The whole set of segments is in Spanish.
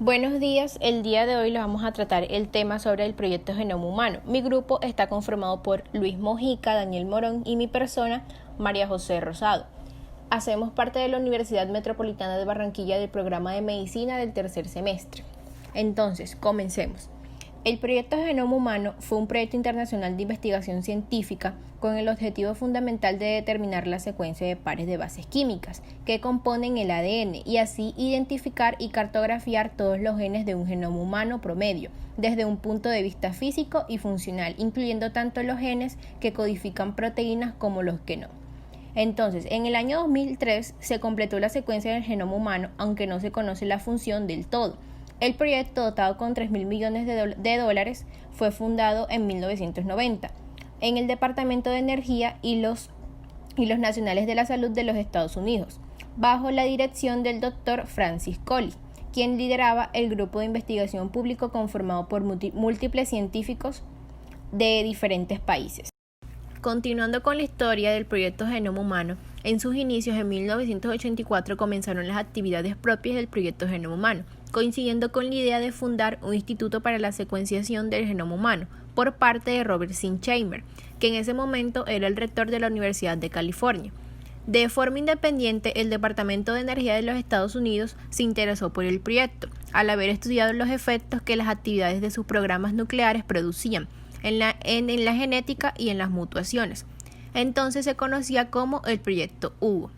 Buenos días, el día de hoy lo vamos a tratar el tema sobre el proyecto Genoma Humano. Mi grupo está conformado por Luis Mojica, Daniel Morón y mi persona, María José Rosado. Hacemos parte de la Universidad Metropolitana de Barranquilla del programa de Medicina del tercer semestre. Entonces, comencemos. El proyecto Genoma Humano fue un proyecto internacional de investigación científica con el objetivo fundamental de determinar la secuencia de pares de bases químicas que componen el ADN y así identificar y cartografiar todos los genes de un genoma humano promedio, desde un punto de vista físico y funcional, incluyendo tanto los genes que codifican proteínas como los que no. Entonces, en el año 2003 se completó la secuencia del genoma humano, aunque no se conoce la función del todo. El proyecto, dotado con $3.000 millones de dólares, fue fundado en 1990 en el Departamento de Energía y los Nacionales de la Salud de los Estados Unidos, bajo la dirección del Dr. Francis Collins, quien lideraba el grupo de investigación público conformado por múltiples científicos de diferentes países. Continuando con la historia del proyecto Genoma Humano, en sus inicios en 1984 comenzaron las actividades propias del proyecto Genoma Humano, coincidiendo con la idea de fundar un instituto para la secuenciación del genoma humano por parte de Robert C. Chambers, que en ese momento era el rector de la Universidad de California. De forma independiente, el Departamento de Energía de los Estados Unidos se interesó por el proyecto, al haber estudiado los efectos que las actividades de sus programas nucleares producían en la genética y en las mutaciones. Entonces se conocía como el proyecto Hugo.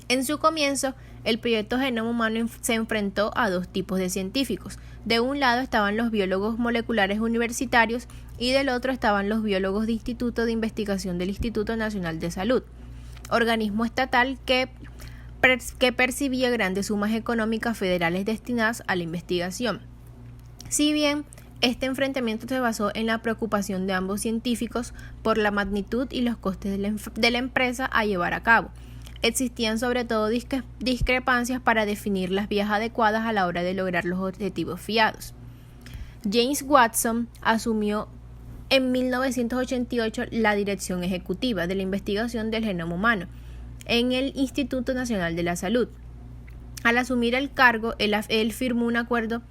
En su comienzo, el proyecto Genoma Humano se enfrentó a dos tipos de científicos. De un lado estaban los biólogos moleculares universitarios y del otro estaban los biólogos de Instituto de Investigación del Instituto Nacional de Salud, organismo estatal que percibía grandes sumas económicas federales destinadas a la investigación. Si bien este enfrentamiento se basó en la preocupación de ambos científicos por la magnitud y los costes de la empresa a llevar a cabo. Existían sobre todo discrepancias para definir las vías adecuadas a la hora de lograr los objetivos fiados. James Watson asumió en 1988 la dirección ejecutiva de la investigación del genoma humano en el Instituto Nacional de la Salud. Al asumir el cargo, él firmó un acuerdo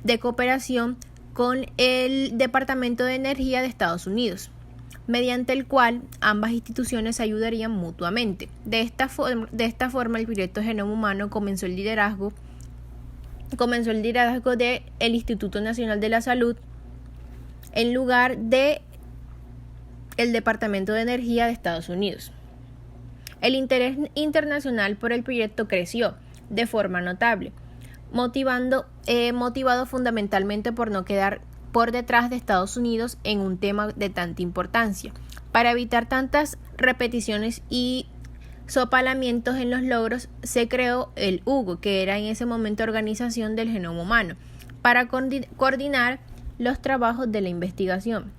de cooperación con el Departamento de Energía de Estados Unidos, mediante el cual ambas instituciones se ayudarían mutuamente. De esta forma, el proyecto Genoma Humano comenzó el liderazgo del Instituto Nacional de la Salud en lugar de el Departamento de Energía de Estados Unidos. El interés internacional por el proyecto creció de forma notable, motivado fundamentalmente por no quedar por detrás de Estados Unidos en un tema de tanta importancia. Para evitar tantas repeticiones y sopalamientos en los logros, se creó el HUGO, que era en ese momento Organización del Genoma Humano, para coordinar los trabajos de la investigación.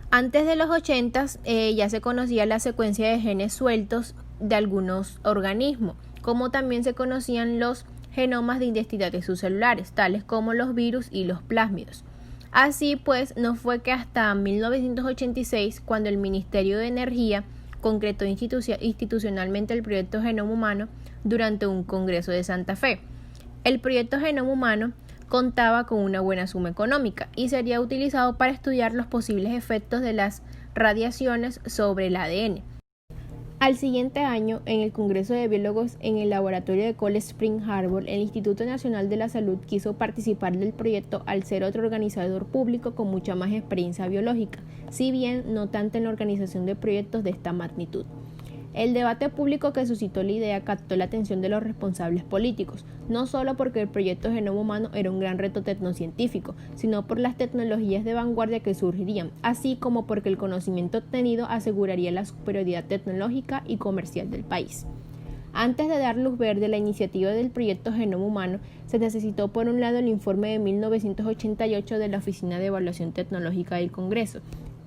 Antes de los 80 ya se conocía la secuencia de genes sueltos de algunos organismos, como también se conocían los genomas de identidades subcelulares, tales como los virus y los plásmidos. Así pues, no fue que hasta 1986, cuando el Ministerio de Energía concretó institucionalmente el proyecto Genoma Humano durante un congreso de Santa Fe. El proyecto Genoma Humano contaba con una buena suma económica y sería utilizado para estudiar los posibles efectos de las radiaciones sobre el ADN. Al siguiente año, en el Congreso de Biólogos en el laboratorio de Cold Spring Harbor, el Instituto Nacional de la Salud quiso participar del proyecto al ser otro organizador público con mucha más experiencia biológica, si bien no tanto en la organización de proyectos de esta magnitud. El debate público que suscitó la idea captó la atención de los responsables políticos, no solo porque el proyecto Genoma Humano era un gran reto tecnocientífico, sino por las tecnologías de vanguardia que surgirían, así como porque el conocimiento obtenido aseguraría la superioridad tecnológica y comercial del país. Antes de dar luz verde a la iniciativa del proyecto Genoma Humano, se necesitó por un lado el informe de 1988 de la Oficina de Evaluación Tecnológica del Congreso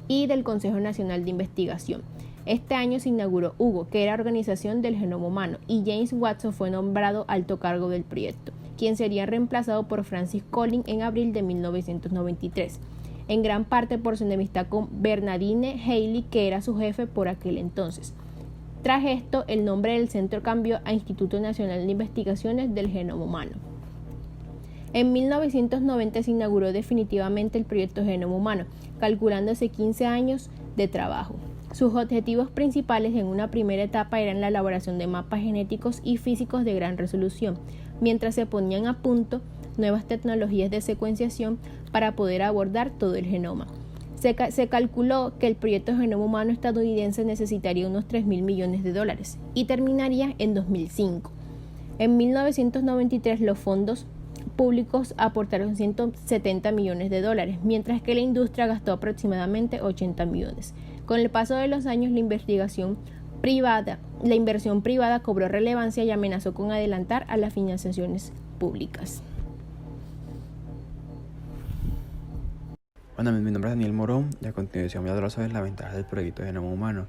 y del Consejo Nacional de Investigación. Este año se inauguró HUGO, que era Organización del Genoma Humano, y James Watson fue nombrado alto cargo del proyecto, quien sería reemplazado por Francis Collins en abril de 1993, en gran parte por su enemistad con Bernardine Haley, que era su jefe por aquel entonces. Tras esto, el nombre del centro cambió a Instituto Nacional de Investigaciones del Genoma Humano. En 1990 se inauguró definitivamente el proyecto Genoma Humano, calculándose 15 años de trabajo. Sus objetivos principales en una primera etapa eran la elaboración de mapas genéticos y físicos de gran resolución, mientras se ponían a punto nuevas tecnologías de secuenciación para poder abordar todo el genoma. Se calculó que el proyecto Genoma Humano estadounidense necesitaría unos $3.000 millones y terminaría en 2005. En 1993 los fondos públicos aportaron $170 millones, mientras que la industria gastó aproximadamente 80 millones. Con el paso de los años, la inversión privada cobró relevancia y amenazó con adelantar a las financiaciones públicas. Bueno, mi nombre es Daniel Morón y a continuación voy a hablar sobre las ventajas del proyecto de Genoma Humano.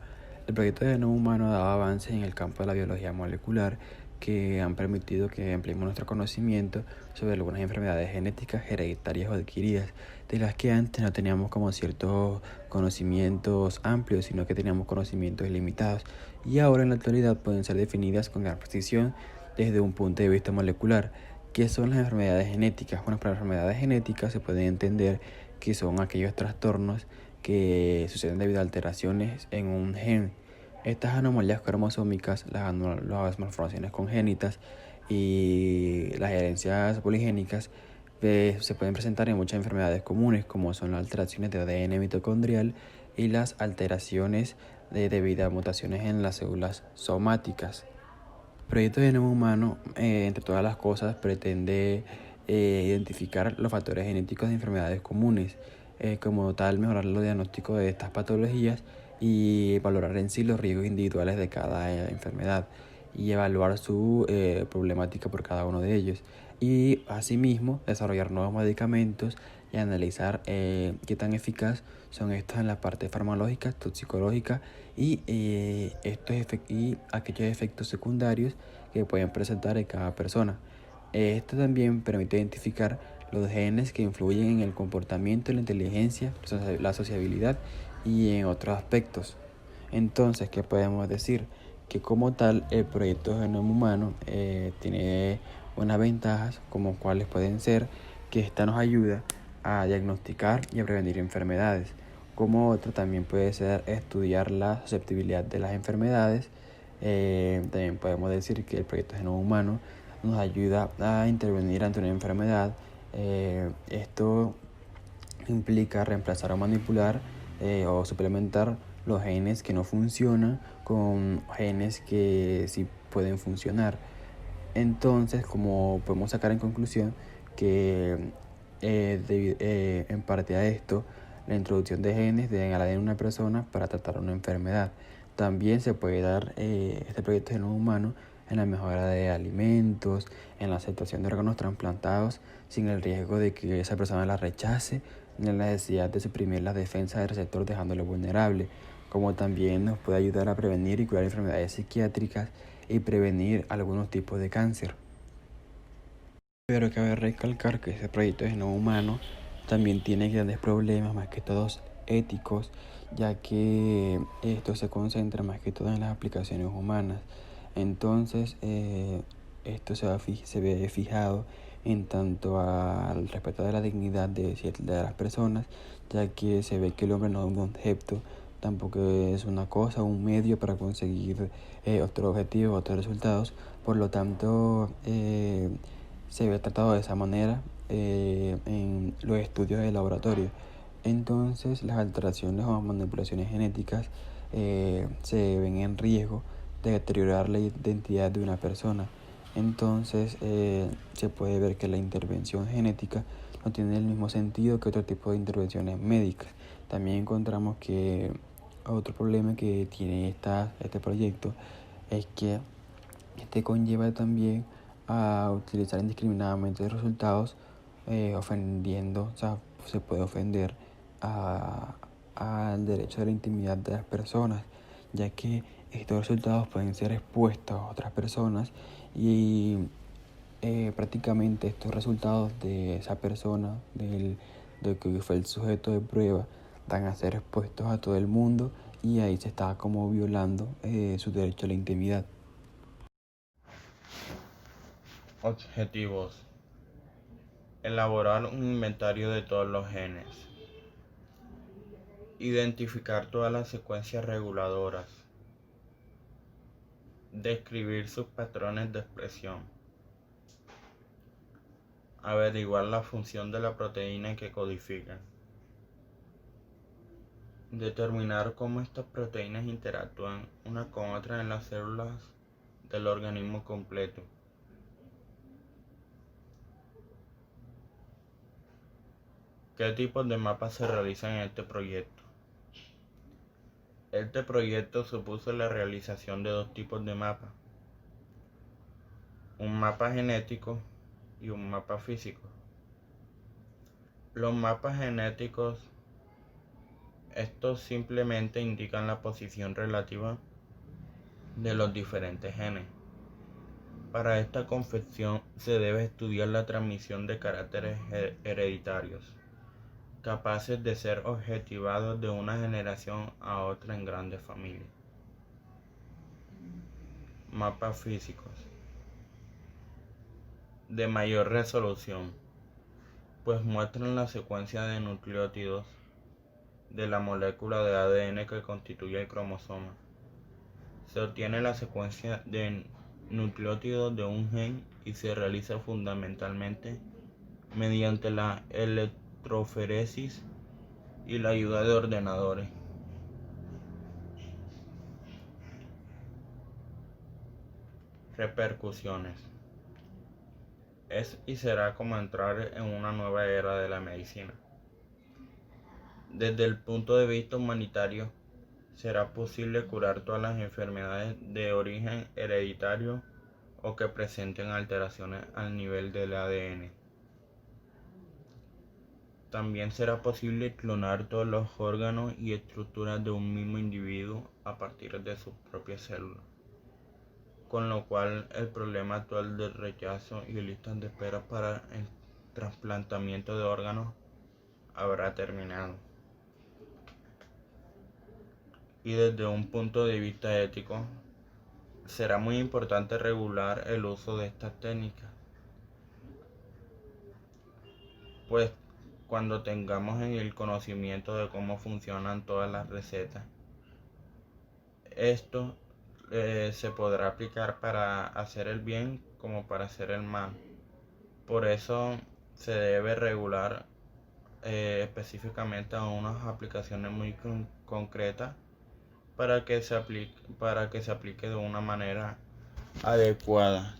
El proyecto de Genoma Humano daba avances en el campo de la biología molecular que han permitido que empleemos nuestro conocimiento sobre algunas enfermedades genéticas hereditarias o adquiridas, de las que antes no teníamos como ciertos conocimientos amplios, sino que teníamos conocimientos limitados, y ahora en la actualidad pueden ser definidas con gran precisión desde un punto de vista molecular. ¿Qué son las enfermedades genéticas? Bueno, para las enfermedades genéticas se puede entender que son aquellos trastornos que suceden debido a alteraciones en un gen. Estas anomalías cromosómicas, las malformaciones congénitas y las herencias poligénicas se pueden presentar en muchas enfermedades comunes, como son las alteraciones de ADN mitocondrial y las alteraciones debido a mutaciones en las células somáticas. El proyecto de Genoma Humano, entre todas las cosas, pretende identificar los factores genéticos de enfermedades comunes, como tal mejorar los diagnósticos de estas patologías y valorar en sí los riesgos individuales de cada enfermedad y evaluar su problemática por cada uno de ellos, y asimismo desarrollar nuevos medicamentos y analizar qué tan eficaz son estos en la parte farmacológica, toxicológica y aquellos efectos secundarios que pueden presentar en cada persona. Esto también permite identificar los genes que influyen en el comportamiento, la inteligencia, la sociabilidad y en otros aspectos. Entonces, ¿qué podemos decir? Que como tal, el proyecto Genoma Humano tiene unas ventajas, como cuáles pueden ser que esta nos ayuda a diagnosticar y a prevenir enfermedades. Como otra también puede ser estudiar la susceptibilidad de las enfermedades. También podemos decir que el proyecto Genoma Humano nos ayuda a intervenir ante una enfermedad. Esto implica reemplazar o manipular o suplementar los genes que no funcionan con genes que sí pueden funcionar. Entonces, como podemos sacar en conclusión que en parte a esto, la introducción de genes deben a la de una persona para tratar una enfermedad. También se puede dar este proyecto de genoma humano en la mejora de alimentos, en la aceptación de órganos trasplantados sin el riesgo de que esa persona la rechace, ni la necesidad de suprimir la defensa del receptor dejándolo vulnerable, como también nos puede ayudar a prevenir y curar enfermedades psiquiátricas y prevenir algunos tipos de cáncer. Pero cabe recalcar que este proyecto de genoma humano también tiene grandes problemas, más que todos éticos, ya que esto se concentra más que todo en las aplicaciones humanas. Entonces, esto se ve fijado en tanto al respeto de la dignidad de las personas, ya que se ve que el hombre no es un objeto, tampoco es una cosa, un medio para conseguir otro objetivo, otros resultados. Por lo tanto, se ve tratado de esa manera en los estudios de laboratorio. Entonces, las alteraciones o manipulaciones genéticas se ven en riesgo de deteriorar la identidad de una persona. Entonces, se puede ver que la intervención genética no tiene el mismo sentido que otro tipo de intervenciones médicas. También encontramos que otro problema que tiene este proyecto es que este conlleva también a utilizar indiscriminadamente resultados, ofendiendo, o sea, se puede ofender al derecho de la intimidad de las personas, ya que estos resultados pueden ser expuestos a otras personas y prácticamente estos resultados de esa persona, de que fue el sujeto de prueba, van a ser expuestos a todo el mundo y ahí se está como violando su derecho a la intimidad. Objetivos: elaborar un inventario de todos los genes, identificar todas las secuencias reguladoras, describir sus patrones de expresión, averiguar la función de la proteína que codifican, determinar cómo estas proteínas interactúan unas con otras en las células del organismo completo. ¿Qué tipos de mapas se realizan en este proyecto? Este proyecto supuso la realización de 2 tipos de mapas: un mapa genético y un mapa físico. Los mapas genéticos, estos simplemente indican la posición relativa de los diferentes genes. Para esta confección se debe estudiar la transmisión de caracteres hereditarios, capaces de ser objetivados de una generación a otra en grandes familias. Mapas físicos de mayor resolución, pues muestran la secuencia de nucleótidos de la molécula de ADN que constituye el cromosoma. Se obtiene la secuencia de nucleótidos de un gen y se realiza fundamentalmente mediante la electroforesis y la ayuda de ordenadores. Repercusiones: es y será como entrar en una nueva era de la medicina. Desde el punto de vista humanitario, será posible curar todas las enfermedades de origen hereditario o que presenten alteraciones al nivel del ADN. También será posible clonar todos los órganos y estructuras de un mismo individuo a partir de sus propias células, con lo cual el problema actual del rechazo y listas de espera para el trasplantamiento de órganos habrá terminado. Y desde un punto de vista ético, será muy importante regular el uso de estas técnicas, pues cuando tengamos el conocimiento de cómo funcionan todas las recetas, esto se podrá aplicar para hacer el bien como para hacer el mal. Por eso se debe regular específicamente a unas aplicaciones muy concretas para que se aplique de una manera adecuada.